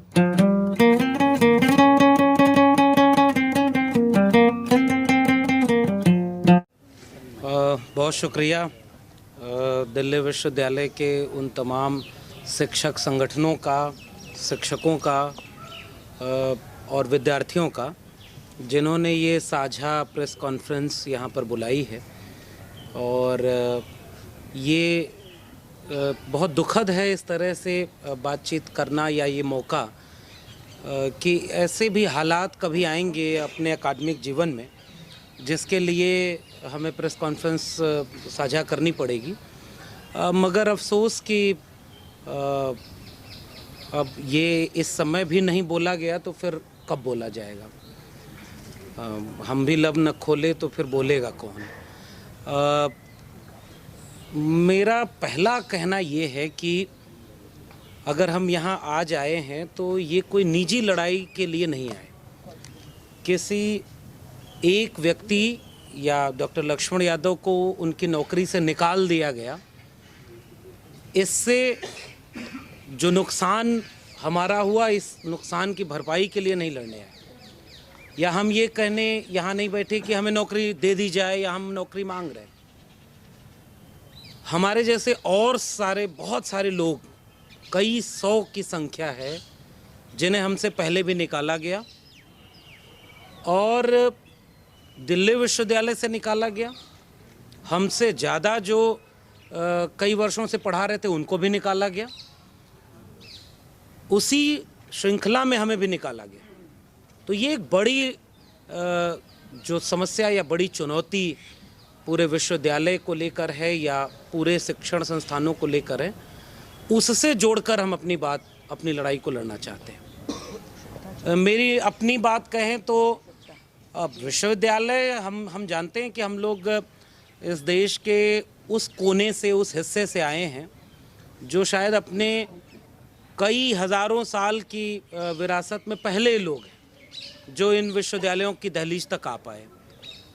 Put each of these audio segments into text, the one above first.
बहुत शुक्रिया दिल्ली विश्वविद्यालय के उन तमाम शिक्षक संगठनों का, शिक्षकों का और विद्यार्थियों का जिन्होंने ये साझा प्रेस कॉन्फ्रेंस यहाँ पर बुलाई है। और ये बहुत दुखद है इस तरह से बातचीत करना या ये मौका कि ऐसे भी हालात कभी आएंगे अपने अकादमिक जीवन में जिसके लिए हमें प्रेस कॉन्फ्रेंस साझा करनी पड़ेगी। मगर अफसोस कि अब ये इस समय भी नहीं बोला गया तो फिर कब बोला जाएगा। हम भी लब न खोले तो फिर बोलेगा कौन। मेरा पहला कहना ये है कि अगर हम यहाँ आज आए हैं तो ये कोई निजी लड़ाई के लिए नहीं आए। किसी एक व्यक्ति या डॉक्टर लक्ष्मण यादव को उनकी नौकरी से निकाल दिया गया, इससे जो नुकसान हमारा हुआ इस नुकसान की भरपाई के लिए नहीं लड़ने आए। या हम ये कहने यहाँ नहीं बैठे कि हमें नौकरी दे दी जाए या हम नौकरी मांग रहे हैं। हमारे जैसे और बहुत सारे लोग, कई सौ की संख्या है जिन्हें हमसे पहले भी निकाला गया और दिल्ली विश्वविद्यालय से निकाला गया। हमसे ज़्यादा जो कई वर्षों से पढ़ा रहे थे उनको भी निकाला गया। उसी श्रृंखला में हमें भी निकाला गया। तो ये एक बड़ी जो समस्या या बड़ी चुनौती पूरे विश्वविद्यालय को लेकर है या पूरे शिक्षण संस्थानों को लेकर है, उससे जोड़कर हम अपनी लड़ाई को लड़ना चाहते हैं। मेरी अपनी बात कहें तो अब विश्वविद्यालय हम जानते हैं कि हम लोग इस देश के उस कोने से, उस हिस्से से आए हैं जो शायद अपने कई हज़ारों साल की विरासत में पहले लोग हैं जो इन विश्वविद्यालयों की दहलीज तक आ पाए।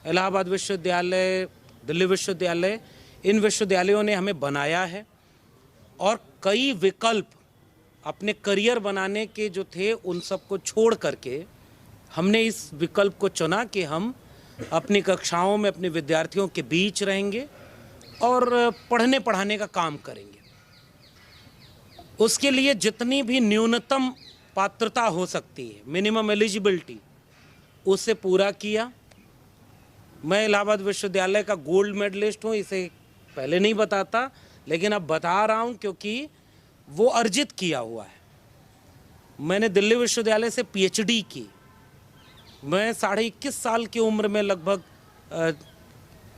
इलाहाबाद विश्वविद्यालय, दिल्ली विश्वविद्यालय, इन विश्वविद्यालयों ने हमें बनाया है और कई विकल्प अपने करियर बनाने के जो थे उन सब को छोड़ करके हमने इस विकल्प को चुना कि हम अपनी कक्षाओं में अपने विद्यार्थियों के बीच रहेंगे और पढ़ने पढ़ाने का काम करेंगे। उसके लिए जितनी भी न्यूनतम पात्रता हो सकती है, मिनिमम एलिजिबिलिटी, उसे पूरा किया। मैं इलाहाबाद विश्वविद्यालय का गोल्ड मेडलिस्ट हूँ, इसे पहले नहीं बताता लेकिन अब बता रहा हूँ क्योंकि वो अर्जित किया हुआ है। मैंने दिल्ली विश्वविद्यालय से पीएचडी की। मैं 21.5 साल की उम्र में लगभग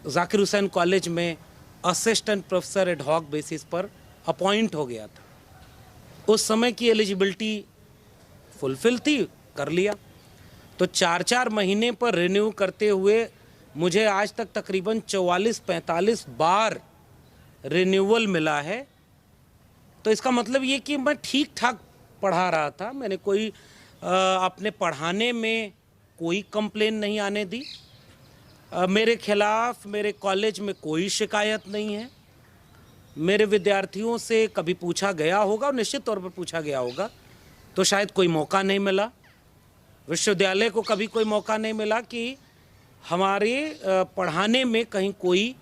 जाकिर हुसैन कॉलेज में assistant professor ad hoc basis पर अपॉइंट हो गया था। उस समय की एलिजिबिलिटी फुलफिल थी, कर लिया। तो 4-4 महीने पर रिन्यू करते हुए मुझे आज तक तकरीबन 44-45 बार रिन्यूअल मिला है। तो इसका मतलब ये कि मैं ठीक ठाक पढ़ा रहा था। मैंने कोई अपने पढ़ाने में कोई कंप्लेन नहीं आने दी। मेरे खिलाफ मेरे कॉलेज में कोई शिकायत नहीं है। मेरे विद्यार्थियों से कभी पूछा गया होगा और निश्चित तौर पर पूछा गया होगा तो शायद कोई मौका नहीं मिला। विश्वविद्यालय को कभी कोई मौका नहीं मिला कि हमारे पढ़ाने में कहीं कोई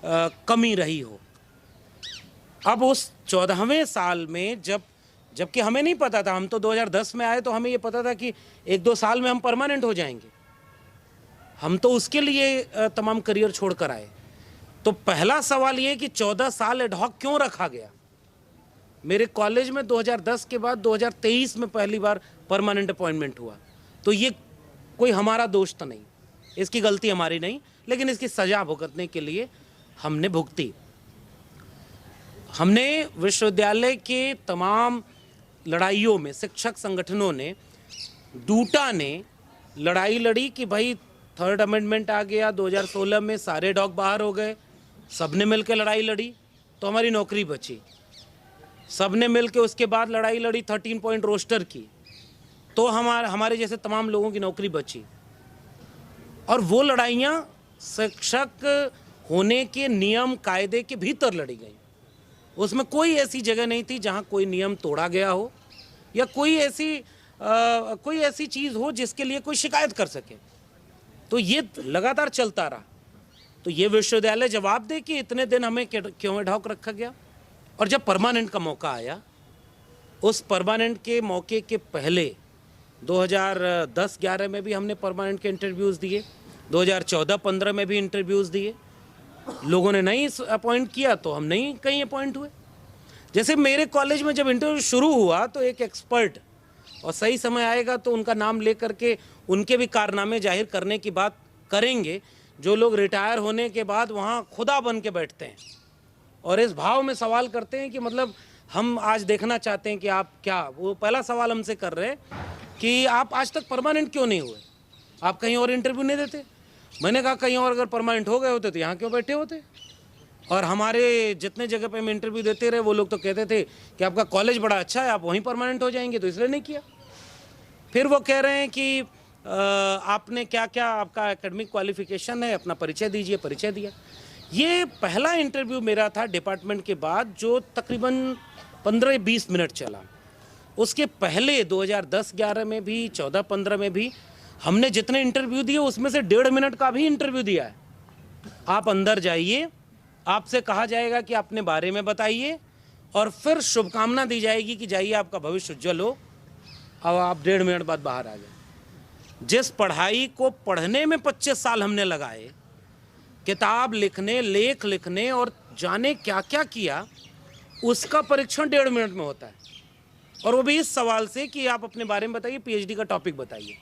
कमी रही हो। अब उस 14वें साल में जबकि हमें नहीं पता था, हम तो 2010 में आए तो हमें ये पता था कि 1-2 साल में हम परमानेंट हो जाएंगे। हम तो उसके लिए तमाम करियर छोड़कर आए। तो पहला सवाल ये कि 14 साल एड हॉक क्यों रखा गया। मेरे कॉलेज में 2010 के बाद 2023 में पहली बार परमानेंट अपॉइंटमेंट हुआ। तो ये कोई हमारा दोष तो नहीं, इसकी गलती हमारी नहीं, लेकिन इसकी सज़ा भुगतने के लिए हमने भुगती। हमने विश्वविद्यालय के तमाम लड़ाइयों में शिक्षक संगठनों ने, डूटा ने लड़ाई लड़ी कि भाई 3rd अमेंडमेंट आ गया 2016 में, सारे डॉग बाहर हो गए। सब ने मिल के लड़ाई लड़ी तो हमारी नौकरी बची। सब ने मिल के उसके बाद लड़ाई लड़ी 13 पॉइंट रोस्टर की तो हमारे जैसे तमाम लोगों की नौकरी बची। और वो लड़ाइयाँ शिक्षक होने के नियम कायदे के भीतर लड़ी गई। उसमें कोई ऐसी जगह नहीं थी जहाँ कोई नियम तोड़ा गया हो या कोई ऐसी कोई ऐसी चीज़ हो जिसके लिए कोई शिकायत कर सके। तो ये लगातार चलता रहा। तो ये विश्वविद्यालय जवाब दे कि इतने दिन हमें क्यों एडहॉक रखा गया। और जब परमानेंट का मौका आया, उस परमानेंट के मौके के पहले 2010-11 में भी हमने परमानेंट के इंटरव्यूज़ दिए, 2014-15 में भी इंटरव्यूज़ दिए। लोगों ने नहीं अपॉइंट किया तो हम नहीं कहीं अपॉइंट हुए। जैसे मेरे कॉलेज में जब इंटरव्यू शुरू हुआ तो एक एक्सपर्ट, और सही समय आएगा तो उनका नाम ले करके उनके भी कारनामे जाहिर करने की बात करेंगे, जो लोग रिटायर होने के बाद वहाँ खुदा बन के बैठते हैं और इस भाव में सवाल करते हैं कि मतलब हम आज देखना चाहते हैं कि आप क्या, वो पहला सवाल हमसे कर रहे हैं कि आप आज तक परमानेंट क्यों नहीं हुए, आप कहीं और इंटरव्यू नहीं देते। मैंने कहा कहीं और अगर परमानेंट हो गए होते तो यहाँ क्यों बैठे होते। और हमारे जितने जगह पे हम इंटरव्यू देते रहे वो लोग तो कहते थे कि आपका कॉलेज बड़ा अच्छा है, आप वहीं परमानेंट हो जाएंगे, तो इसलिए नहीं किया। फिर वो कह रहे हैं कि आपने क्या क्या, आपका एकेडमिक क्वालिफिकेशन है, अपना परिचय दीजिए। परिचय दिया। ये पहला इंटरव्यू मेरा था डिपार्टमेंट के बाद जो तकरीबन 15-20 मिनट चला। उसके पहले 2010-11 में भी, 14-15 में भी हमने जितने इंटरव्यू दिए उसमें से 1.5 मिनट का भी इंटरव्यू दिया है। आप अंदर जाइए, आपसे कहा जाएगा कि अपने बारे में बताइए और फिर शुभकामना दी जाएगी कि जाइए आपका भविष्य उज्जवल हो। अब आप 1.5 मिनट बाद बाहर आ जाए। जिस पढ़ाई को पढ़ने में 25 साल हमने लगाए, किताब लिखने, लेख लिखने और जाने क्या क्या किया, उसका परीक्षण 1.5 मिनट में होता है। और वो भी इस सवाल से कि आप अपने बारे में बताइए, पीएचडी का टॉपिक बताइए।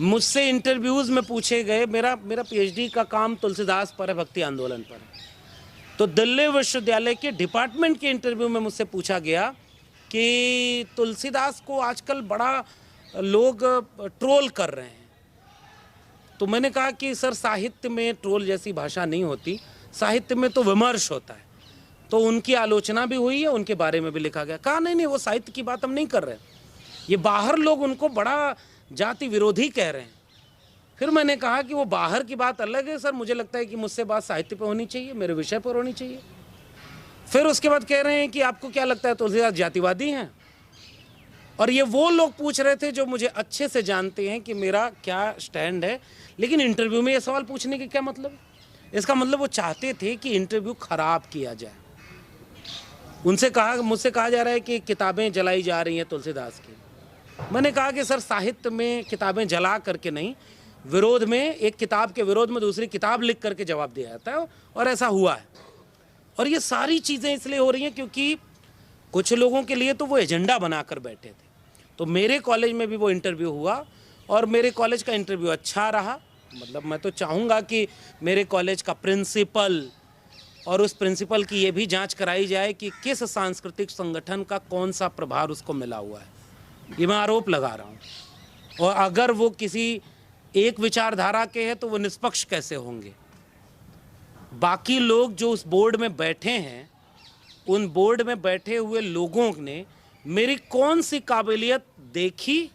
मुझसे इंटरव्यूज़ में पूछे गए, मेरा पीएचडी का काम तुलसीदास पर है, भक्ति आंदोलन पर है। तो दिल्ली विश्वविद्यालय के डिपार्टमेंट के इंटरव्यू में मुझसे पूछा गया कि तुलसीदास को आजकल बड़ा लोग ट्रोल कर रहे हैं। तो मैंने कहा कि सर, साहित्य में ट्रोल जैसी भाषा नहीं होती, साहित्य में तो विमर्श होता है। तो उनकी आलोचना भी हुई है, उनके बारे में भी लिखा गया। कहा नहीं, वो साहित्य की बात हम नहीं कर रहे, ये बाहर लोग उनको बड़ा जाति विरोधी कह रहे हैं। फिर मैंने कहा कि वो बाहर की बात अलग है सर, मुझे लगता है कि मुझसे बात साहित्य पर होनी चाहिए, मेरे विषय पर होनी चाहिए। फिर उसके बाद कह रहे हैं कि आपको क्या लगता है तुलसीदास जातिवादी हैं। और ये वो लोग पूछ रहे थे जो मुझे अच्छे से जानते हैं कि मेरा क्या स्टैंड है। लेकिन इंटरव्यू में ये सवाल पूछने के क्या मतलब? इसका मतलब वो चाहते थे कि इंटरव्यू खराब किया जाए। मुझसे कहा जा रहा है कि किताबें जलाई जा रही हैं तुलसीदास की। मैंने कहा कि सर, साहित्य में किताबें जला करके नहीं, विरोध में, एक किताब के विरोध में दूसरी किताब लिख करके जवाब दिया जाता है, और ऐसा हुआ है। और ये सारी चीज़ें इसलिए हो रही हैं क्योंकि कुछ लोगों के लिए तो वो एजेंडा बनाकर बैठे थे। तो मेरे कॉलेज में भी वो इंटरव्यू हुआ और मेरे कॉलेज का इंटरव्यू अच्छा रहा। मतलब मैं तो चाहूँगा कि मेरे कॉलेज का प्रिंसिपल और उस प्रिंसिपल की ये भी जांच कराई जाए कि किस सांस्कृतिक संगठन का कौन सा प्रभार उसको मिला हुआ है। ये मैं आरोप लगा रहा हूँ। और अगर वो किसी एक विचारधारा के हैं तो वो निष्पक्ष कैसे होंगे? बाकी लोग जो उस बोर्ड में बैठे हैं, उन बोर्ड में बैठे हुए लोगों ने मेरी कौन सी काबिलियत देखी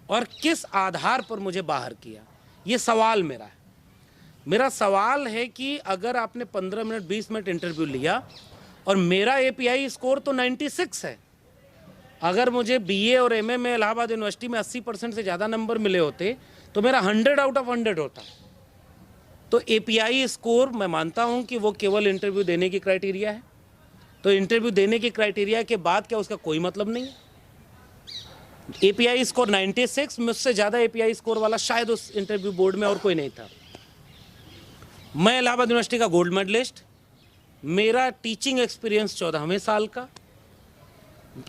और किस आधार पर मुझे बाहर किया, ये सवाल मेरा है। मेरा सवाल है कि अगर आपने 15 मिनट 20 मिनट इंटरव्यू लिया और मेरा एपीआई स्कोर तो 96 है, अगर मुझे बीए और एमए में इलाहाबाद यूनिवर्सिटी में 80% से ज़्यादा नंबर मिले होते तो मेरा 100 आउट ऑफ 100 होता। तो एपीआई स्कोर मैं मानता हूं कि वो केवल इंटरव्यू देने की क्राइटेरिया है। तो इंटरव्यू देने की क्राइटेरिया के बाद क्या उसका कोई मतलब नहीं है? एपीआई स्कोर 96, मुझसे ज़्यादा एपीआई स्कोर वाला शायद उस इंटरव्यू बोर्ड में और कोई नहीं था। मैं इलाहाबाद यूनिवर्सिटी का गोल्ड मेडलिस्ट, मेरा टीचिंग एक्सपीरियंस 14वें साल का,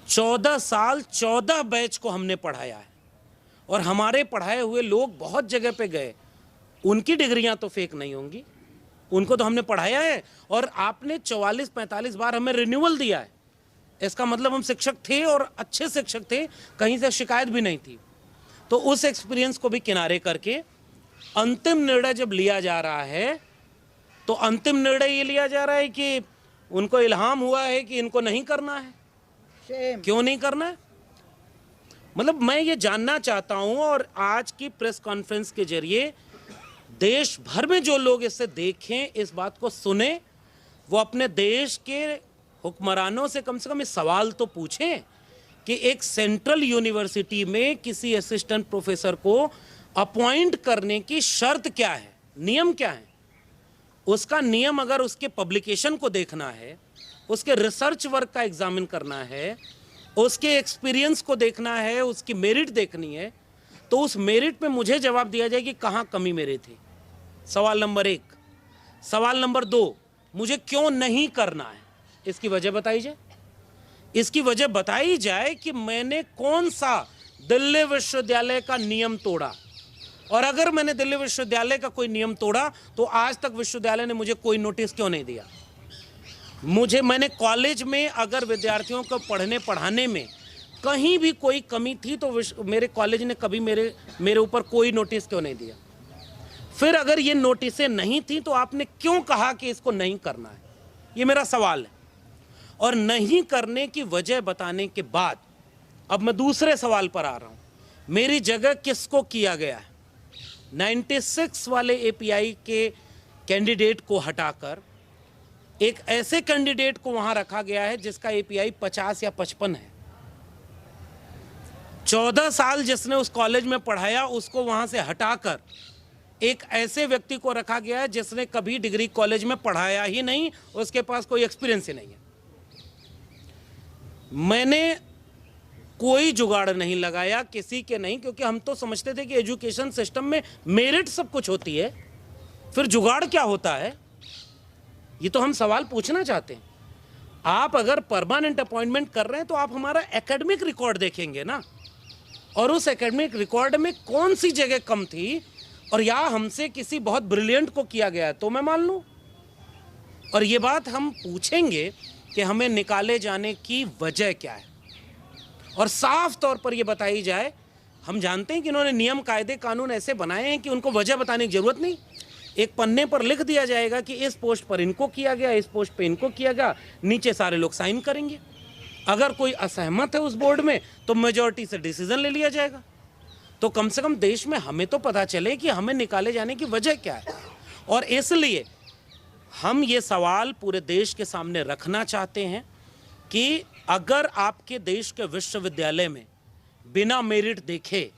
14 साल 14 बैच को हमने पढ़ाया है। और हमारे पढ़ाए हुए लोग बहुत जगह पे गए, उनकी डिग्रियां तो फेक नहीं होंगी, उनको तो हमने पढ़ाया है। और आपने 44-45 बार हमें रिन्यूअल दिया है, इसका मतलब हम शिक्षक थे और अच्छे शिक्षक थे, कहीं से शिकायत भी नहीं थी। तो उस एक्सपीरियंस को भी किनारे करके अंतिम निर्णय जब लिया जा रहा है तो अंतिम निर्णय ये लिया जा रहा है कि उनको इल्हाम हुआ है कि इनको नहीं करना है। क्यों नहीं करना है? मतलब मैं ये जानना चाहता हूं, और आज की प्रेस कॉन्फ्रेंस के जरिए देश भर में जो लोग इससे देखें, इस बात को सुने, वो अपने देश के हुक्मरानों से कम इस सवाल तो पूछें कि एक सेंट्रल यूनिवर्सिटी में किसी असिस्टेंट प्रोफेसर को अपॉइंट करने की शर्त क्या है, नियम क्या है। उसका नियम अगर उसके पब्लिकेशन को देखना है, उसके रिसर्च वर्क का एग्जामिन करना है, उसके एक्सपीरियंस को देखना है, उसकी मेरिट देखनी है, तो उस मेरिट पे मुझे जवाब दिया जाए कि कहाँ कमी मेरी थी। सवाल नंबर 1। सवाल नंबर 2, मुझे क्यों नहीं करना है, इसकी वजह बताई जाए। इसकी वजह बताई जाए कि मैंने कौन सा दिल्ली विश्वविद्यालय का नियम तोड़ा, और अगर मैंने दिल्ली विश्वविद्यालय का कोई नियम तोड़ा तो आज तक विश्वविद्यालय ने मुझे कोई नोटिस क्यों नहीं दिया। मैंने कॉलेज में अगर विद्यार्थियों को पढ़ाने में कहीं भी कोई कमी थी तो मेरे कॉलेज ने कभी मेरे ऊपर कोई नोटिस क्यों नहीं दिया। फिर अगर ये नोटिसें नहीं थी तो आपने क्यों कहा कि इसको नहीं करना है, ये मेरा सवाल है। और नहीं करने की वजह बताने के बाद अब मैं दूसरे सवाल पर आ रहा हूं, मेरी जगह किसको किया गया है। 96 वाले एपीआई के कैंडिडेट को हटाकर एक ऐसे कैंडिडेट को वहां रखा गया है जिसका एपीआई 50 या 55 है। 14 साल जिसने उस कॉलेज में पढ़ाया उसको वहां से हटाकर एक ऐसे व्यक्ति को रखा गया है जिसने कभी डिग्री कॉलेज में पढ़ाया ही नहीं, उसके पास कोई एक्सपीरियंस ही नहीं है। मैंने कोई जुगाड़ नहीं लगाया, किसी के नहीं, क्योंकि हम तो समझते थे कि एजुकेशन सिस्टम में मेरिट सब कुछ होती है, फिर जुगाड़ क्या होता है, ये तो हम सवाल पूछना चाहते हैं। आप अगर परमानेंट अपॉइंटमेंट कर रहे हैं तो आप हमारा एकेडमिक रिकॉर्ड देखेंगे ना, और उस एकेडमिक रिकॉर्ड में कौन सी जगह कम थी, और या हमसे किसी बहुत ब्रिलियंट को किया गया तो मैं मान लूं। और ये बात हम पूछेंगे कि हमें निकाले जाने की वजह क्या है, और साफ तौर पर यह बताई जाए। हम जानते हैं कि इन्होंने नियम कायदे कानून ऐसे बनाए हैं कि उनको वजह बताने की जरूरत नहीं। एक पन्ने पर लिख दिया जाएगा कि इस पोस्ट पर इनको किया गया, इस पोस्ट पे इनको किया गया, नीचे सारे लोग साइन करेंगे। अगर कोई असहमत है उस बोर्ड में तो मेजॉरिटी से डिसीजन ले लिया जाएगा। तो कम से कम देश में हमें तो पता चले कि हमें निकाले जाने की वजह क्या है। और इसलिए हम ये सवाल पूरे देश के सामने रखना चाहते हैं कि अगर आपके देश के विश्वविद्यालय में बिना मेरिट देखे,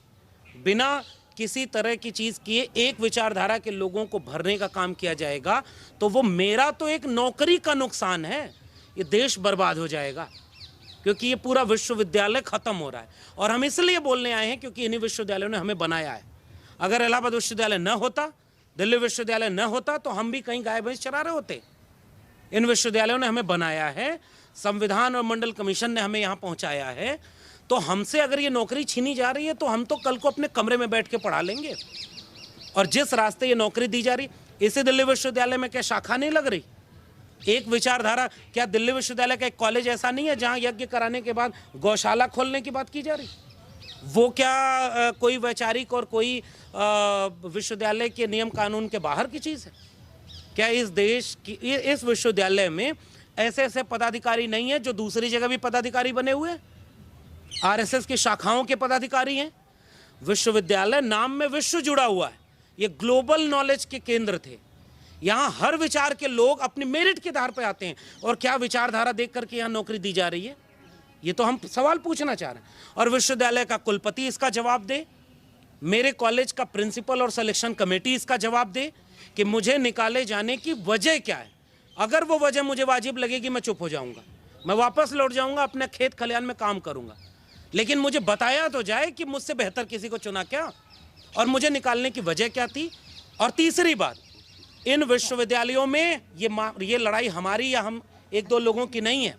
बिना किसी तरह की चीज़ किए एक विचारधारा के लोगों को भरने का काम किया जाएगा तो वो मेरा तो एक नौकरी का नुकसान है, ये देश बर्बाद हो जाएगा, क्योंकि ये पूरा विश्वविद्यालय खत्म हो रहा है। और हम इसलिए बोलने आए हैं क्योंकि इन्हीं विश्वविद्यालयों ने हमें बनाया है। अगर इलाहाबाद विश्वविद्यालय न होता, दिल्ली विश्वविद्यालय न होता, तो हम भी कहीं गाय भैंस चरा रहे होते। इन विश्वविद्यालयों ने हमें बनाया है, संविधान और मंडल कमीशन ने हमें यहाँ पहुँचाया है। तो हमसे अगर ये नौकरी छीनी जा रही है तो हम तो कल को अपने कमरे में बैठ के पढ़ा लेंगे। और जिस रास्ते ये नौकरी दी जा रही, इसे दिल्ली विश्वविद्यालय में क्या शाखा नहीं लग रही? एक विचारधारा, क्या दिल्ली विश्वविद्यालय का एक कॉलेज ऐसा नहीं है जहां यज्ञ कराने के बाद गौशाला खोलने की बात की जा रही? वो क्या कोई वैचारिक और कोई विश्वविद्यालय के नियम कानून के बाहर की चीज़ है? क्या इस देश की, इस विश्वविद्यालय में ऐसे ऐसे पदाधिकारी नहीं है जो दूसरी जगह भी पदाधिकारी बने हुए हैं? आरएसएस की शाखाओं के पदाधिकारी हैं। विश्वविद्यालय नाम में विश्व जुड़ा हुआ है, ये ग्लोबल नॉलेज के केंद्र थे। यहाँ हर विचार के लोग अपनी मेरिट के आधार पर आते हैं, और क्या विचारधारा देख करके यहाँ नौकरी दी जा रही है? ये तो हम सवाल पूछना चाह रहे हैं। और विश्वविद्यालय का कुलपति इसका जवाब दे, मेरे कॉलेज का प्रिंसिपल और सिलेक्शन कमेटी इसका जवाब दे कि मुझे निकाले जाने की वजह क्या है। अगर वो वजह मुझे वाजिब लगेगी मैं चुप हो जाऊंगा, मैं वापस लौट जाऊंगा, अपने खेत खलिहान में काम करूंगा, लेकिन मुझे बताया तो जाए कि मुझसे बेहतर किसी को चुना क्या, और मुझे निकालने की वजह क्या थी। और तीसरी बात, इन विश्वविद्यालयों में ये लड़ाई हमारी या हम एक दो लोगों की नहीं है।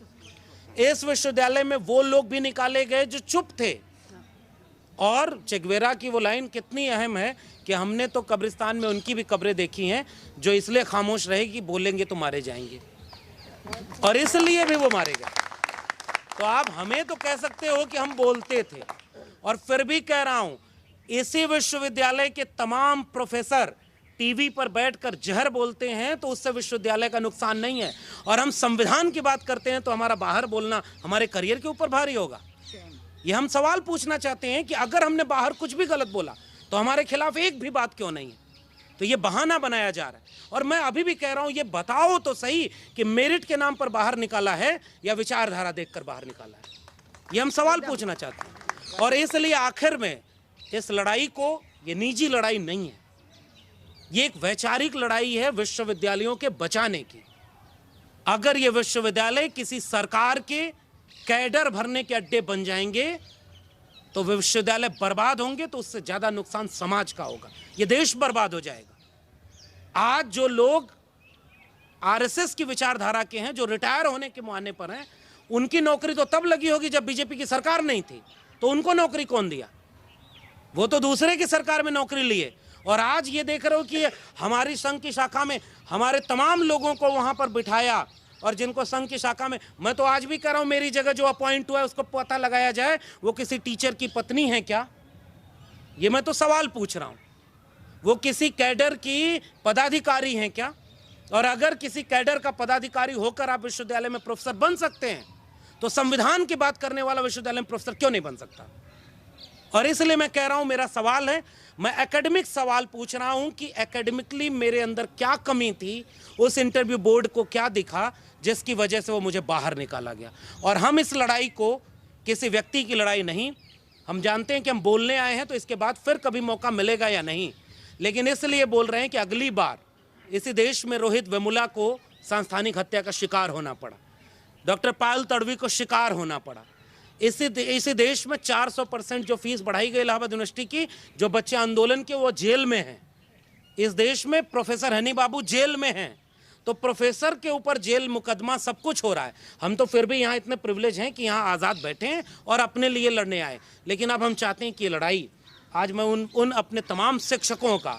इस विश्वविद्यालय में वो लोग भी निकाले गए जो चुप थे। और चेगवेरा की वो लाइन कितनी अहम है कि हमने तो कब्रिस्तान में उनकी भी कब्रें देखी हैं जो इसलिए खामोश रहे कि बोलेंगे तो मारे जाएंगे, और इसलिए भी वो मारे गए। तो आप हमें तो कह सकते हो कि हम बोलते थे, और फिर भी कह रहा हूं, इसी विश्वविद्यालय के तमाम प्रोफेसर टीवी पर बैठकर जहर बोलते हैं तो उससे विश्वविद्यालय का नुकसान नहीं है। और हम संविधान की बात करते हैं तो हमारा बाहर बोलना हमारे करियर के ऊपर भारी होगा। ये हम सवाल पूछना चाहते हैं कि अगर हमने बाहर कुछ भी गलत बोला तो हमारे खिलाफ एक भी बात क्यों नहीं है? तो ये बहाना बनाया जा रहा है। और मैं अभी भी कह रहा हूं, ये बताओ तो सही कि मेरिट के नाम पर बाहर निकाला है या विचारधारा देखकर बाहर निकाला है। ये हम सवाल पूछना चाहते हैं। और इसलिए आखिर में इस लड़ाई को, ये निजी लड़ाई नहीं है, ये एक वैचारिक लड़ाई है विश्वविद्यालयों के बचाने की। अगर ये विश्वविद्यालय किसी सरकार के कैडर भरने के अड्डे बन जाएंगे तो विश्वविद्यालय बर्बाद होंगे, तो उससे ज्यादा नुकसान समाज का होगा, ये देश बर्बाद हो जाएगा। आज जो लोग आरएसएस की विचारधारा के हैं, जो रिटायर होने के मुहाने पर हैं, उनकी नौकरी तो तब लगी होगी जब बीजेपी की सरकार नहीं थी, तो उनको नौकरी कौन दिया? वो तो दूसरे की सरकार में नौकरी लिए। और आज ये देख रहे हो कि हमारी संघ की शाखा में हमारे तमाम लोगों को वहां पर बिठाया, और जिनको संघ की शाखा में, मैं तो आज भी कह रहा हूं मेरी जगह जो अपॉइंट हुआ है उसको पता लगाया जाए वो किसी टीचर की पत्नी है क्या? ये मैं तो सवाल पूछ रहा हूं। वो किसी कैडर की पदाधिकारी हैं क्या? और अगर किसी कैडर का पदाधिकारी होकर आप विश्वविद्यालय में प्रोफेसर बन सकते हैं, तो संविधान की बात करने वाला विश्वविद्यालय में प्रोफेसर क्यों नहीं बन सकता? और इसलिए मैं कह रहा हूं, मेरा सवाल है, मैं एकेडमिक सवाल पूछ रहा हूं कि एकेडमिकली मेरे अंदर क्या कमी थी, उस इंटरव्यू बोर्ड को क्या दिखा जिसकी वजह से वो मुझे बाहर निकाला गया। और हम इस लड़ाई को किसी व्यक्ति की लड़ाई नहीं, हम जानते हैं कि हम बोलने आए हैं, तो इसके बाद फिर कभी मौका मिलेगा या नहीं, लेकिन इसलिए बोल रहे हैं कि अगली बार इसी देश में रोहित वेमुला को सांस्थानिक हत्या का शिकार होना पड़ा, डॉक्टर पायल तड़वी को शिकार होना पड़ा, इसी देश में 400% जो फीस बढ़ाई गई इलाहाबाद यूनिवर्सिटी की, जो बच्चे आंदोलन के वो जेल में हैं। इस देश में प्रोफेसर हनी बाबू जेल में हैं, तो प्रोफेसर के ऊपर जेल मुकदमा सब कुछ हो रहा है। हम तो फिर भी यहाँ इतने प्रिविलेज हैं कि यहाँ आज़ाद बैठे हैं और अपने लिए लड़ने आए, लेकिन अब हम चाहते हैं कि ये लड़ाई, आज मैं उन अपने तमाम शिक्षकों का,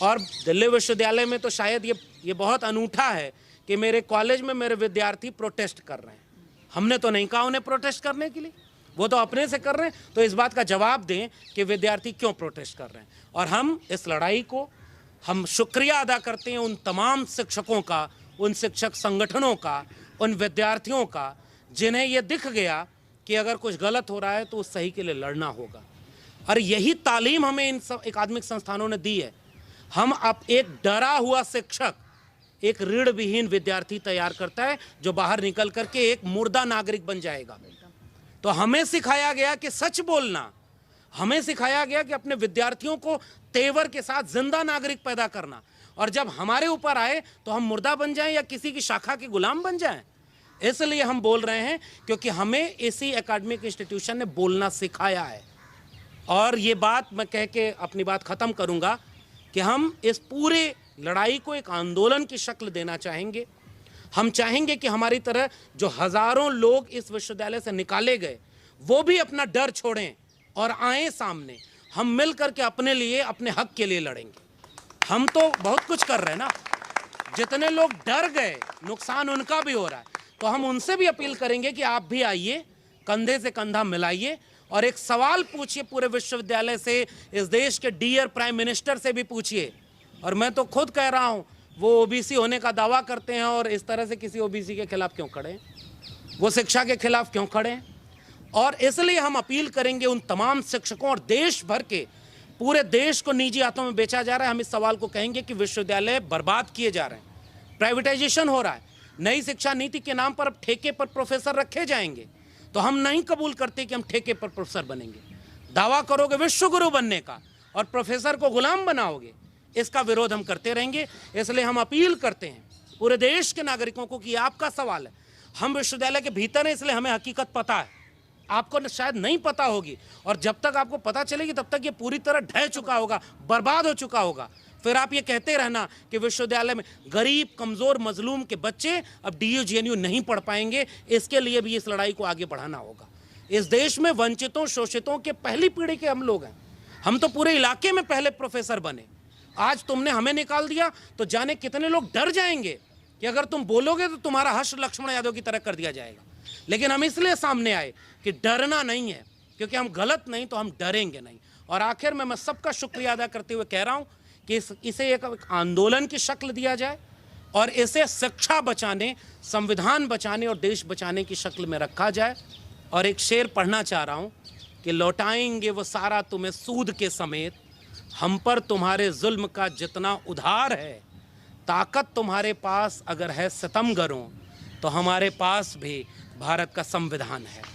और दिल्ली विश्वविद्यालय में तो शायद ये बहुत अनूठा है कि मेरे कॉलेज में मेरे विद्यार्थी प्रोटेस्ट कर रहे हैं। हमने तो नहीं कहा उन्हें प्रोटेस्ट करने के लिए, वो तो अपने से कर रहे हैं। तो इस बात का जवाब दें कि विद्यार्थी क्यों प्रोटेस्ट कर रहे हैं। और हम इस लड़ाई को, हम शुक्रिया अदा करते हैं उन तमाम शिक्षकों का, उन शिक्षक संगठनों का, उन विद्यार्थियों का, जिन्हें ये दिख गया कि अगर कुछ गलत हो रहा है तो उस सही के लिए लड़ना होगा। और यही तालीम हमें इन सब अकादमिक संस्थानों ने दी है। हम अब एक डरा हुआ शिक्षक, एक ऋण विहीन विद्यार्थी तैयार करता है जो बाहर निकल करके एक मुर्दा नागरिक बन जाएगा। तो हमें सिखाया गया कि सच बोलना, हमें सिखाया गया कि अपने विद्यार्थियों को तेवर के साथ जिंदा नागरिक पैदा करना, और जब हमारे ऊपर आए तो हम मुर्दा बन जाएं या किसी की शाखा के गुलाम बन जाएं। इसलिए हम बोल रहे हैं क्योंकि हमें इसी एकेडमिक इंस्टीट्यूशन ने बोलना सिखाया है। और ये बात मैं कह के अपनी बात खत्म करूंगा कि हम इस पूरे लड़ाई को एक आंदोलन की शक्ल देना चाहेंगे। हम चाहेंगे कि हमारी तरह जो हजारों लोग इस विश्वविद्यालय से निकाले गए, वो भी अपना डर छोड़ें और आए सामने। हम मिल करके अपने लिए, अपने हक के लिए लड़ेंगे। हम तो बहुत कुछ कर रहे हैं ना, जितने लोग डर गए नुकसान उनका भी हो रहा है, तो हम उनसे भी अपील करेंगे कि आप भी आइए, कंधे से कंधा मिलाइए और एक सवाल पूछिए पूरे विश्वविद्यालय से, इस देश के डियर प्राइम मिनिस्टर से भी पूछिए। और मैं तो खुद कह रहा हूं, वो ओबीसी होने का दावा करते हैं और इस तरह से किसी ओबीसी के खिलाफ क्यों खड़े हैं, वो शिक्षा के खिलाफ क्यों खड़े हैं। और इसलिए हम अपील करेंगे उन तमाम शिक्षकों, और देश भर के, पूरे देश को निजी हाथों में बेचा जा रहा है, हम इस सवाल को कहेंगे कि विश्वविद्यालय बर्बाद किए जा रहे हैं, प्राइवेटाइजेशन हो रहा है, नई शिक्षा नीति के नाम पर अब ठेके पर प्रोफेसर रखे जाएंगे। तो हम नहीं कबूल करते कि हम ठेके पर प्रोफेसर बनेंगे। दावा करोगे विश्वगुरु बनने का और प्रोफेसर को गुलाम बनाओगे, इसका विरोध हम करते रहेंगे। इसलिए हम अपील करते हैं पूरे देश के नागरिकों को कि आपका सवाल है, हम विश्वविद्यालय के भीतर हैं इसलिए हमें हकीकत पता है, आपको शायद नहीं पता होगी, और जब तक आपको पता चलेगी तब तक ये पूरी तरह ढह चुका होगा, बर्बाद हो चुका होगा। फिर आप ये कहते रहना कि विश्वविद्यालय में गरीब, कमजोर, मजलूम के बच्चे अब DU GNU नहीं पढ़ पाएंगे। इसके लिए भी इस लड़ाई को आगे बढ़ाना होगा। इस देश में वंचितों, शोषितों के पहली पीढ़ी के हम लोग हैं। हम तो पूरे इलाके में पहले प्रोफेसर बने, आज तुमने हमें निकाल दिया तो जाने कितने लोग डर जाएंगे कि अगर तुम बोलोगे तो तुम्हारा हर्ष लक्ष्मण यादव की तरह कर दिया जाएगा। लेकिन हम इसलिए सामने आए कि डरना नहीं है, क्योंकि हम गलत नहीं तो हम डरेंगे नहीं। और आखिर में मैं सबका शुक्रिया अदा करते हुए कह रहा हूं कि इसे एक आंदोलन की शक्ल दिया जाए और इसे शिक्षा बचाने, संविधान बचाने और देश बचाने की शक्ल में रखा जाए। और एक शेर पढ़ना चाह रहा हूं कि लौटाएंगे वो सारा तुम्हें सूद के समेत, हम पर तुम्हारे जुल्म का जितना उधार है, ताकत तुम्हारे पास अगर है सितमगरों तो हमारे पास भी भारत का संविधान है।